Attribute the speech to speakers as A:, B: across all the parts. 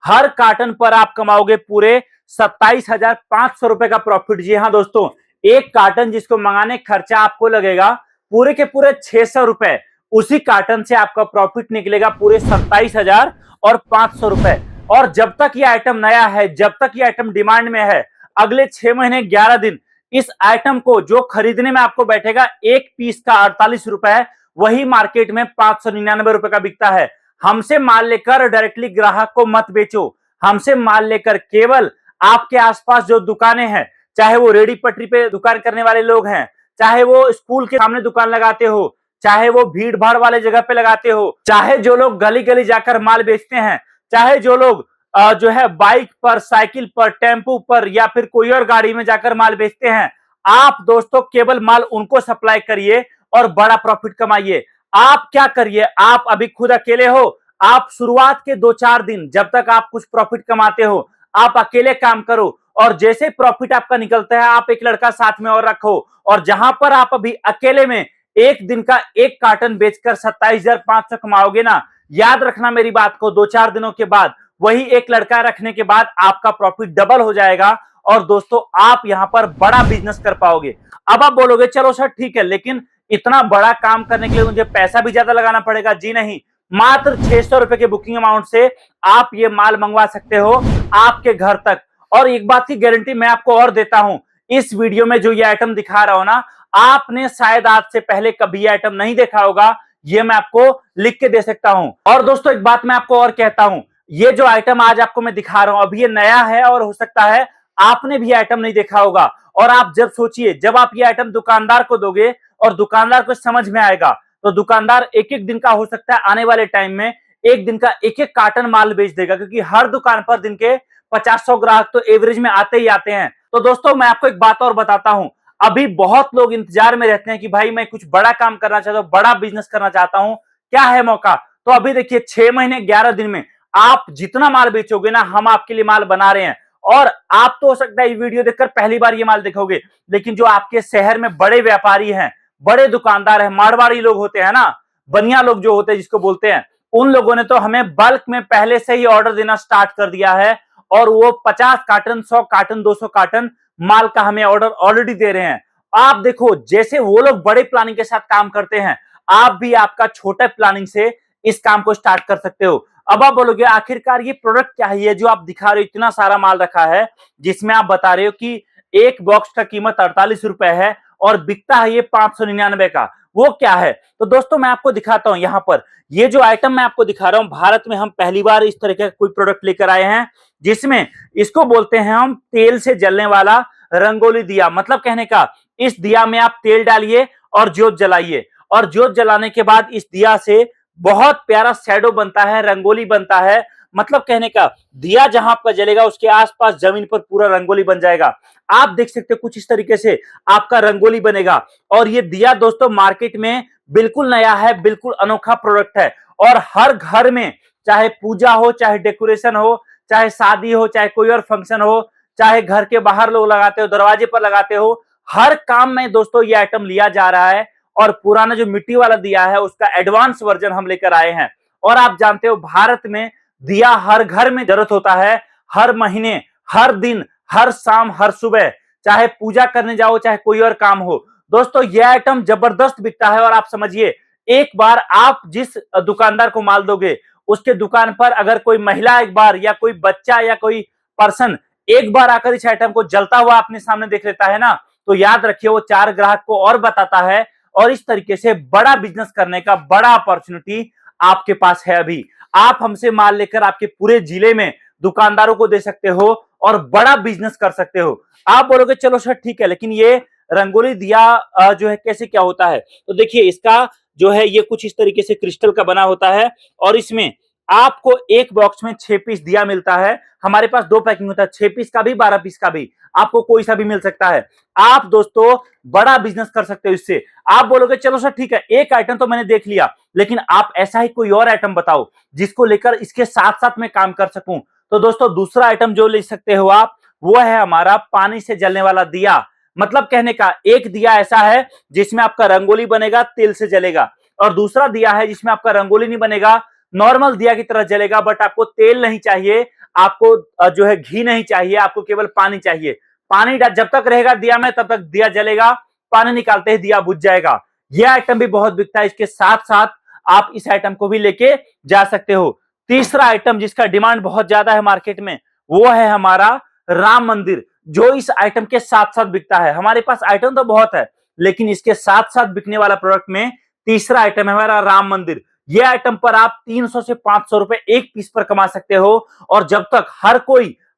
A: हर carton पर आप कमाओगे पूरे 27,500 रुपए का प्रॉफिट। जी हाँ दोस्तों, एक कार्टन जिसको मंगाने खर्चा आपको लगेगा पूरे के पूरे 600 रुपए, उसी कार्टन से आपका प्रॉफिट निकलेगा पूरे 27,500 रुपए। और जब तक ये आइटम नया है, जब तक ये आइटम डिमांड में है, अगले 6 महीने 11 दिन इस आइटम को जो खरीदने में आपको बैठेगा, एक पीस का 48 रुपए, वही मार्केट में 599 रुपए का बिकता है। हमसे माल लेकर डायरेक्टली ग्राहक को मत बेचो। हमसे माल लेकर केवल आपके आसपास जो दुकानें हैं, चाहे वो रेडी पटरी पे दुकान करने वाले लोग हैं, चाहे वो स्कूल के सामने दुकान लगाते हो, चाहे वो भीड़ भाड़ वाले जगह पे लगाते हो, चाहे जो लोग गली गली जाकर माल बेचते हैं, चाहे जो लोग जो है बाइक पर, साइकिल पर, टेम्पू पर या फिर कोई और गाड़ी में जाकर माल बेचते हैं, आप दोस्तों केवल माल उनको सप्लाई करिए और बड़ा प्रॉफिट कमाइए। आप क्या करिए, आप अभी खुद अकेले हो, आप शुरुआत के 2-4 दिन जब तक आप कुछ प्रॉफिट कमाते हो, आप अकेले काम करो और जैसे प्रॉफिट आपका निकलता है, आप एक लड़का साथ में और रखो। और जहां पर आप अभी अकेले में एक दिन का एक कार्टन बेचकर 27,500 कमाओगे ना, याद रखना मेरी बात को, 2-4 दिनों के बाद वही एक लड़का रखने के बाद आपका प्रॉफिट डबल हो जाएगा और दोस्तों आप यहां पर बड़ा बिजनेस कर पाओगे। अब आप बोलोगे चलो सर ठीक है, लेकिन इतना बड़ा काम करने के लिए मुझे पैसा भी ज्यादा लगाना पड़ेगा। जी नहीं, मात्र 600 रुपए के बुकिंग अमाउंट से आप ये माल मंगवा सकते हो आपके घर तक। और एक बात की गारंटी मैं आपको और देता हूं, इस वीडियो में जो ये आइटम दिखा रहा हूं ना, आपने शायद आज से पहले कभी ये आइटम नहीं देखा होगा, ये मैं आपको लिख के दे सकता हूं। और दोस्तों एक बात मैं आपको और कहता हूं, ये जो आइटम आज आपको मैं दिखा रहा हूं, अभी ये नया है और हो सकता है आपने भी आइटम नहीं देखा होगा। और आप जब सोचिए, जब आप ये आइटम दुकानदार को दोगे और दुकानदार को समझ में आएगा, तो दुकानदार एक एक दिन का, हो सकता है आने वाले टाइम में एक दिन का एक एक कार्टन माल बेच देगा, क्योंकि हर दुकान पर दिन के 50-100 ग्राहक तो एवरेज में आते ही आते हैं। तो दोस्तों मैं आपको एक बात और बताता हूं, अभी बहुत लोग इंतजार में रहते हैं कि भाई मैं कुछ बड़ा काम करना चाहता हूं, बड़ा बिजनेस करना चाहता हूं, क्या है मौका। तो अभी देखिए 6 महीने 11 दिन में आप जितना माल बेचोगे ना, हम आपके लिए माल बना रहे हैं। और आप तो हो सकता है ये वीडियो देखकर पहली बार ये माल देखोगे, लेकिन जो आपके शहर में बड़े व्यापारी हैं, बड़े दुकानदार हैं, मारवाड़ी लोग होते हैं ना, बनिया लोग जो होते हैं जिसको बोलते हैं, उन लोगों ने तो हमें बल्क में पहले से ही ऑर्डर देना स्टार्ट कर दिया है और वो 50 कार्टन, 100 कार्टन, 200 कार्टन माल का हमें ऑर्डर ऑलरेडी दे रहे हैं। आप देखो, जैसे वो लोग बड़े प्लानिंग के साथ काम करते हैं, आप भी आपका छोटा प्लानिंग से इस काम को स्टार्ट कर सकते हो। अब आप बोलोगे आखिरकार ये प्रोडक्ट क्या है, ये जो आप दिखा रहे हो, इतना सारा माल रखा है जिसमें आप बता रहे हो कि एक बॉक्स का कीमत 48 रुपए है और बिकता है ये 599 का, वो क्या है। तो दोस्तों मैं आपको दिखाता हूं, यहां पर ये जो आइटम मैं आपको दिखा रहा हूं, भारत में हम पहली बार इस तरह का कोई प्रोडक्ट लेकर आए हैं, जिसमें इसको बोलते हैं हम तेल से जलने वाला रंगोली दिया। मतलब कहने का, इस दिया में आप तेल डालिए और ज्योत जलाइए, और ज्योत जलाने के बाद इस दिया से बहुत प्यारा शैडो बनता है, रंगोली बनता है। मतलब कहने का, दिया जहां आपका जलेगा उसके आसपास जमीन पर पूरा रंगोली बन जाएगा। आप देख सकते हो कुछ इस तरीके से आपका रंगोली बनेगा। और ये दिया दोस्तों मार्केट में बिल्कुल नया है, बिल्कुल अनोखा प्रोडक्ट है और हर घर में, चाहे पूजा हो, चाहे डेकोरेशन हो, चाहे शादी हो, चाहे कोई और फंक्शन हो, चाहे घर के बाहर लोग लगाते हो, दरवाजे पर लगाते हो, हर काम में दोस्तों ये आइटम लिया जा रहा है। और पुराना जो मिट्टी वाला दिया है उसका एडवांस वर्जन हम लेकर आए हैं। और आप जानते हो भारत में दिया हर घर में जरूरत होता है, हर महीने, हर दिन, हर शाम, हर सुबह, चाहे पूजा करने जाओ, चाहे कोई और काम हो। दोस्तों यह आइटम जबरदस्त बिकता है। और आप समझिए, एक बार आप जिस दुकानदार को माल दोगे, उसके दुकान पर अगर कोई महिला एक बार, या कोई बच्चा, या कोई पर्सन एक बार आकर इस आइटम को जलता हुआ अपने सामने देख लेता है ना, तो याद रखिए वो 4 ग्राहक को और बताता है। और इस तरीके से बड़ा बिजनेस करने का बड़ा अपॉर्चुनिटी आपके पास है। अभी आप हमसे माल लेकर आपके पूरे जिले में दुकानदारों को दे सकते हो और बड़ा बिजनेस कर सकते हो। आप बोलोगे चलो सर ठीक है, लेकिन ये रंगोली दिया जो है कैसे क्या होता है। तो देखिए, इसका जो है ये कुछ इस तरीके से क्रिस्टल का बना होता है और इसमें आपको एक बॉक्स में 6 पीस दिया मिलता है। हमारे पास 2 पैकिंग होता है, 6 पीस का भी, 12 पीस का भी, आपको कोई सा भी मिल सकता है। आप दोस्तों बड़ा बिजनेस कर सकते हो इससे। आप बोलोगे चलो सर ठीक है, एक आइटम तो मैंने देख लिया, लेकिन आप ऐसा ही कोई और आइटम बताओ जिसको लेकर इसके साथ साथ मैं काम कर सकूं। तो दोस्तों दूसरा आइटम जो ले सकते हो आप, वो है हमारा पानी से जलने वाला दिया। मतलब कहने का, एक दिया ऐसा है जिसमें आपका रंगोली बनेगा, तेल से जलेगा, और दूसरा दिया है जिसमें आपका रंगोली नहीं बनेगा, नॉर्मल दिया की तरह जलेगा, बट आपको तेल नहीं चाहिए, आपको जो है घी नहीं चाहिए, आपको केवल पानी चाहिए। पानी जब तक रहेगा दिया में तब तक दिया जलेगा, पानी निकालते ही दिया बुझ जाएगा। यह आइटम भी बहुत बिकता है। इसके साथ साथ आप इस आइटम को भी लेके जा सकते हो। तीसरा आइटम जिसका डिमांड बहुत ज्यादा है मार्केट में, वो है हमारा राम मंदिर, जो इस आइटम के साथ साथ बिकता है। हमारे पास आइटम तो बहुत है, लेकिन इसके साथ साथ बिकने वाला प्रोडक्ट में तीसरा आइटम है हमारा राम मंदिर। यह आइटम पर आप 300 से 500 रुपए एक पीस पर कमा सकते हो। और जब तक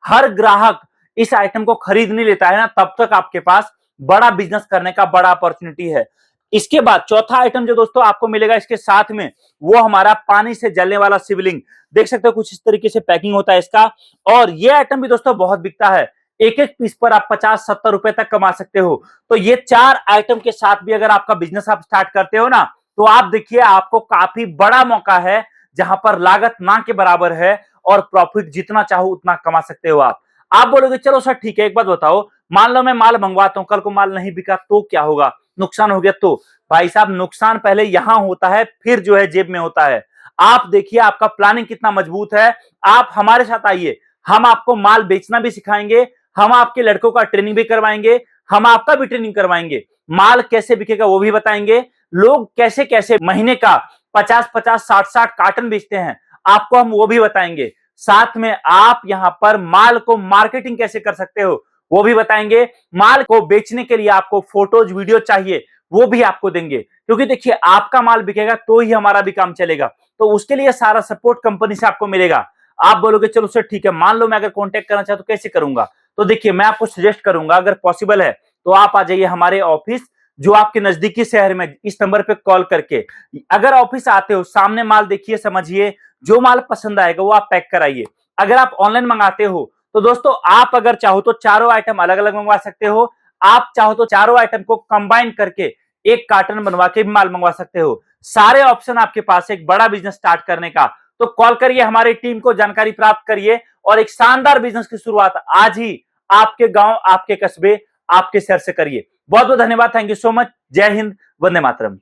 A: हर ग्राहक इस आइटम को खरीद नहीं लेता है ना, तब तक आपके पास बड़ा बिजनेस करने का बड़ा अपॉर्चुनिटी है। इसके बाद चौथा आइटम जो दोस्तों आपको मिलेगा इसके साथ में, वो हमारा पानी से जलने वाला शिवलिंग। देख सकते हो कुछ इस तरीके से पैकिंग होता है इसका। और यह आइटम भी दोस्तों बहुत बिकता है। एक एक पीस पर आप 50-70 रुपए तक कमा सकते हो। तो ये 4 आइटम के साथ भी अगर आपका बिजनेस आप स्टार्ट करते हो ना, तो आप देखिए आपको काफी बड़ा मौका है, जहां पर लागत ना के बराबर है और प्रॉफिट जितना चाहो उतना कमा सकते हो आप बोलोगे चलो सर ठीक है, एक बात बताओ, मान लो मैं माल मंगवाता हूं, कल को माल नहीं बिका तो क्या होगा, नुकसान हो गया तो? भाई साहब, नुकसान पहले यहां होता है, फिर जो है जेब में होता है। आप देखिए आपका प्लानिंग कितना मजबूत है। आप हमारे साथ आइए, हम आपको माल बेचना भी सिखाएंगे, हम आपके लड़कों का ट्रेनिंग भी करवाएंगे, हम आपका भी ट्रेनिंग करवाएंगे, माल कैसे बिकेगा वो भी बताएंगे, लोग कैसे कैसे महीने का 50-50, 60-60 कार्टन बेचते हैं, आपको हम वो भी बताएंगे। साथ में आप यहां पर माल को मार्केटिंग कैसे कर सकते हो वो भी बताएंगे। माल को बेचने के लिए आपको फोटोज वीडियो चाहिए, वो भी आपको देंगे, क्योंकि देखिए आपका माल बिकेगा तो ही हमारा भी काम चलेगा। तो उसके लिए सारा सपोर्ट कंपनी से आपको मिलेगा। आप बोलोगे चलो सर ठीक है, मान लो मैं अगर कांटेक्ट करना चाहता तो कैसे करूंगा? तो देखिए मैं आपको सजेस्ट करूंगा, अगर पॉसिबल है तो आप आ जाइए हमारे ऑफिस जो आपके नजदीकी शहर में, इस नंबर पे कॉल करके। अगर ऑफिस आते हो, सामने माल देखिए, समझिए, जो माल पसंद आएगा वो आप पैक कराइए। अगर आप ऑनलाइन मंगाते हो तो दोस्तों आप अगर चाहो तो चारों आइटम अलग अलग मंगवा सकते हो, आप चाहो तो चारों आइटम को कंबाइन करके एक कार्टन बनवा के भी माल मंगवा सकते हो। सारे ऑप्शन आपके पास है एक बड़ा बिजनेस स्टार्ट करने का। तो कॉल करिए, हमारी टीम को जानकारी प्राप्त करिए और एक शानदार बिजनेस की शुरुआत आज ही आपके गांव, आपके कस्बे, आपके शहर से करिए। बहुत बहुत धन्यवाद, थैंक यू सो मच। जय हिंद, वंदे मातरम।